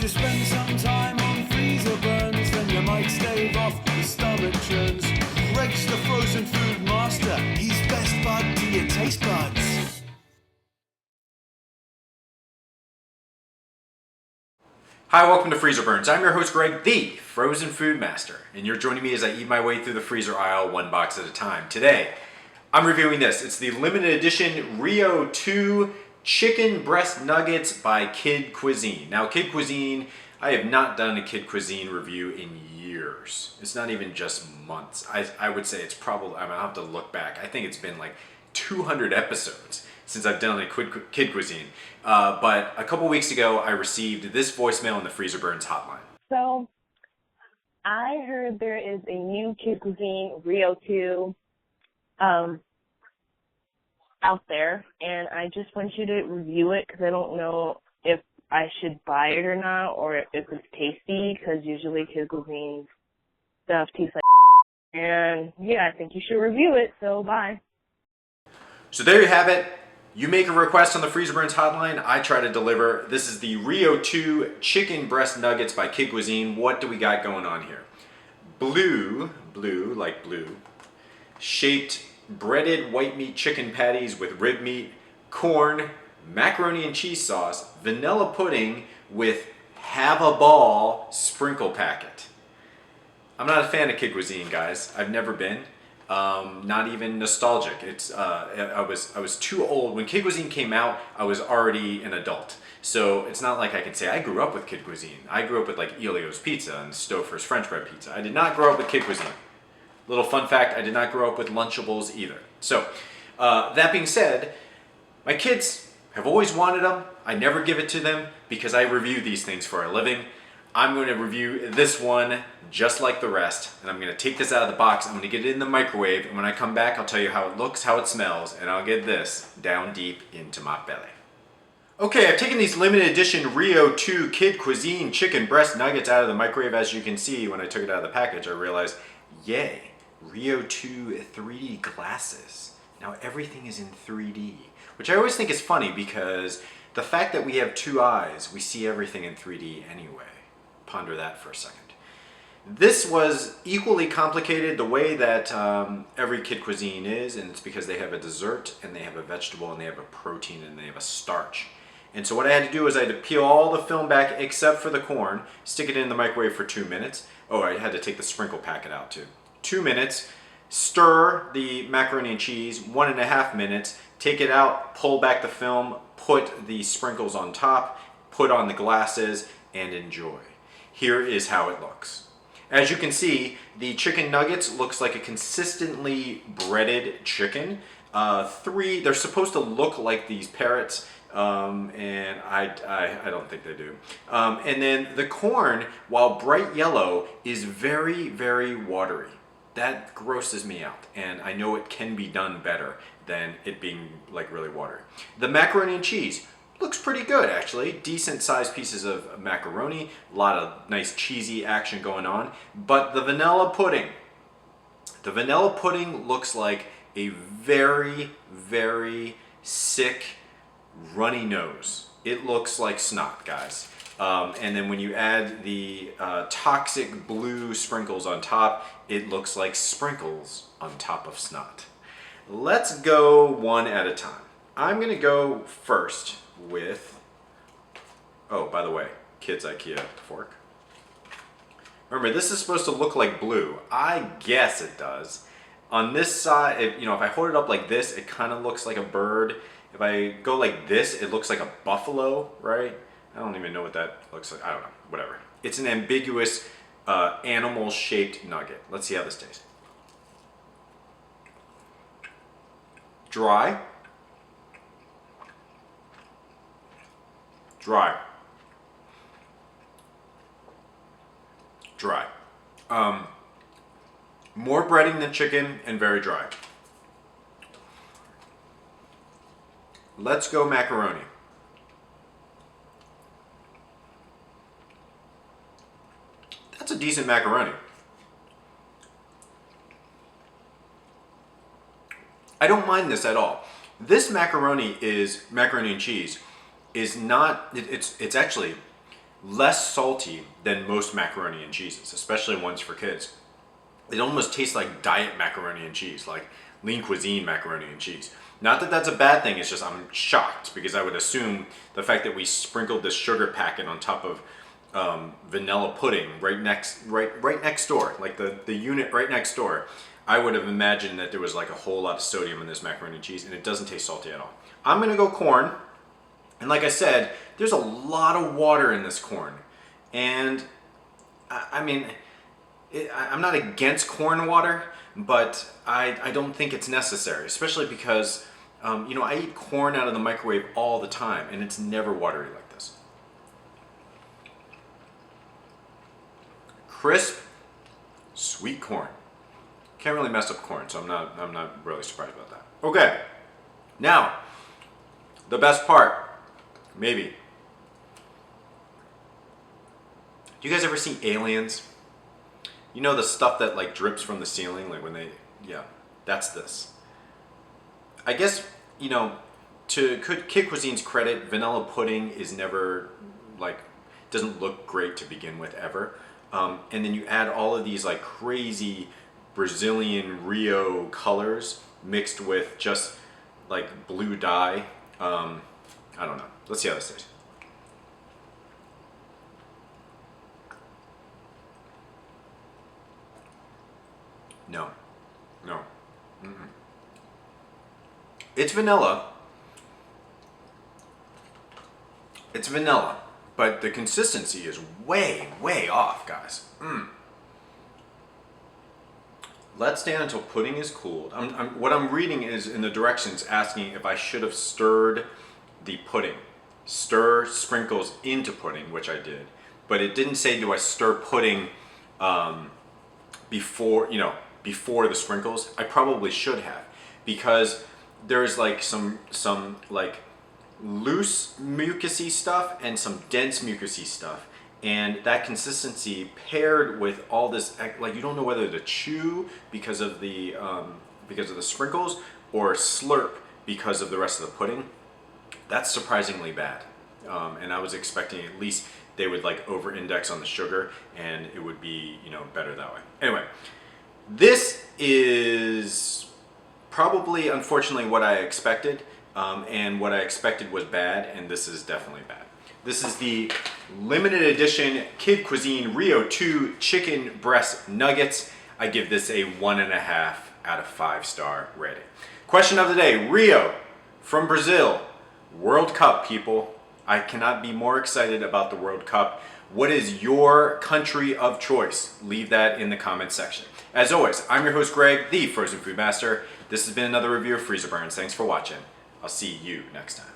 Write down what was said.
If you spend some time on Freezerburns, then you might stave off the stomach churns. Greg's the frozen food master. He's best bud to your taste buds. Hi, welcome to Freezerburns. I'm your host, Greg, the frozen food master, and you're joining me as I eat my way through the freezer aisle one box at a time. Today, I'm reviewing this. It's the limited edition Rio 2 Chicken Breast Nuggets by Kid Cuisine. Now, Kid Cuisine, I have not done a Kid Cuisine review in years. It's not even just months. I would say it's probably, I'll have to look back. I think it's been like 200 episodes since I've done a Kid Cuisine. But a couple weeks ago, I received this voicemail on the Freezerburns hotline. So, I heard there is a new Kid Cuisine Rio 2 out there, and I just want you to review it because I don't know if I should buy it or not, or if it's tasty, because usually Kid Cuisine stuff tastes like and yeah, I think you should review it, so bye. So there you have it. You make a request on the Freezerburns hotline, I try to deliver. This is the Rio 2 Chicken Breast Nuggets by Kid Cuisine. What do we got going on here? Blue, like blue, shaped breaded white meat chicken patties with rib meat, corn, macaroni and cheese sauce, vanilla pudding with have a ball sprinkle packet. I'm not a fan of Kid Cuisine, guys. I've never been. Not even nostalgic. I was too old. When Kid Cuisine came out, I was already an adult. So it's not like I can say I grew up with Kid Cuisine. I grew up with like Elio's Pizza and Stouffer's French bread pizza. I did not grow up with Kid Cuisine. Little fun fact, I did not grow up with Lunchables either. So, that being said, my kids have always wanted them. I never give it to them because I review these things for a living. I'm going to review this one just like the rest, and I'm going to take this out of the box, I'm going to get it in the microwave, and when I come back, I'll tell you how it looks, how it smells, and I'll get this down deep into my belly. Okay, I've taken these limited edition Rio 2 Kid Cuisine Chicken Breast Nuggets out of the microwave. As you can see, when I took it out of the package, I realized, yay, Rio 2 3D glasses. Now everything is in 3D, which I always think is funny because the fact that we have two eyes, we see everything in 3D anyway. Ponder that for a second. This was equally complicated the way that every Kid Cuisine is, and it's because they have a dessert, and they have a vegetable, and they have a protein, and they have a starch. And so what I had to do is I had to peel all the film back except for the corn, stick it in the microwave for 2 minutes. Oh, I had to take the sprinkle packet out too. 2 minutes, stir the macaroni and cheese, 1.5 minutes, take it out, pull back the film, put the sprinkles on top, put on the glasses, and enjoy. Here is how it looks. As you can see, the chicken nuggets looks like a consistently breaded chicken. They're supposed to look like these parrots, and I don't think they do. And then the corn, while bright yellow, is very, very watery. That grosses me out, and I know it can be done better than it being like really watery. The macaroni and cheese looks pretty good, actually. Decent sized pieces of macaroni, a lot of nice cheesy action going on. But the vanilla pudding looks like a very, very sick, runny nose. It looks like snot, guys. And then when you add the toxic blue sprinkles on top, it looks like sprinkles on top of snot. Let's go one at a time. I'm gonna go first with, oh, by the way, Kids IKEA fork. Remember, this is supposed to look like blue. I guess it does. On this side, if I hold it up like this, it kind of looks like a bird. If I go like this, it looks like a buffalo, right? I don't even know what that looks like. I don't know, whatever. It's an ambiguous animal-shaped nugget. Let's see how this tastes. Dry. Dry. Dry. More breading than chicken and very dry. Let's go macaroni. That's a decent macaroni. I don't mind this at all. This macaroni and cheese is not, it's actually less salty than most macaroni and cheeses, especially ones for kids. It almost tastes like diet macaroni and cheese, like Lean Cuisine macaroni and cheese. Not that that's a bad thing, it's just I'm shocked because I would assume the fact that we sprinkled this sugar packet on top of vanilla pudding right next door, like the unit right next door, I would have imagined that there was like a whole lot of sodium in this macaroni and cheese, and it doesn't taste salty at all. I'm gonna go corn, and like I said, there's a lot of water in this corn, and I mean, I'm not against corn water, but I don't think it's necessary, especially because you know, I eat corn out of the microwave all the time, and it's never watery like this. Crisp, sweet corn. Can't really mess up corn, so I'm not really surprised about that. Okay, now the best part, maybe. Do you guys ever see Aliens? You know the stuff that like drips from the ceiling, like when they, yeah, that's this. I guess, you know, to Kid Cuisine's credit, vanilla pudding is never, like, doesn't look great to begin with ever. And then you add all of these like crazy Brazilian Rio colors mixed with just like blue dye. I don't know. Let's see how this tastes. No. Mm-mm. It's vanilla. It's vanilla, but the consistency is way, way off, guys. Let stand until pudding is cooled. What I'm reading is in the directions asking if I should have stirred the pudding. Stir sprinkles into pudding, which I did, but it didn't say do I stir pudding before the sprinkles. I probably should have, because there's like some like loose mucousy stuff and some dense mucousy stuff, and that consistency paired with all this, like, you don't know whether to chew because of the sprinkles or slurp because of the rest of the pudding. That's surprisingly bad, and I was expecting at least they would like over-index on the sugar and it would be, you know, better that way. Anyway, this is probably, unfortunately, what I expected, and what I expected was bad, and this is definitely bad. This is the limited edition Kid Cuisine Rio 2 chicken breast nuggets. I give this a 1.5 out of 5-star rating. Question of the day, Rio from Brazil, World Cup, people. I cannot be more excited about the World Cup. What is your country of choice? Leave that in the comments section. As always, I'm your host, Greg, the Frozen Food Master. This has been another review of Freezerburns. Thanks for watching. I'll see you next time.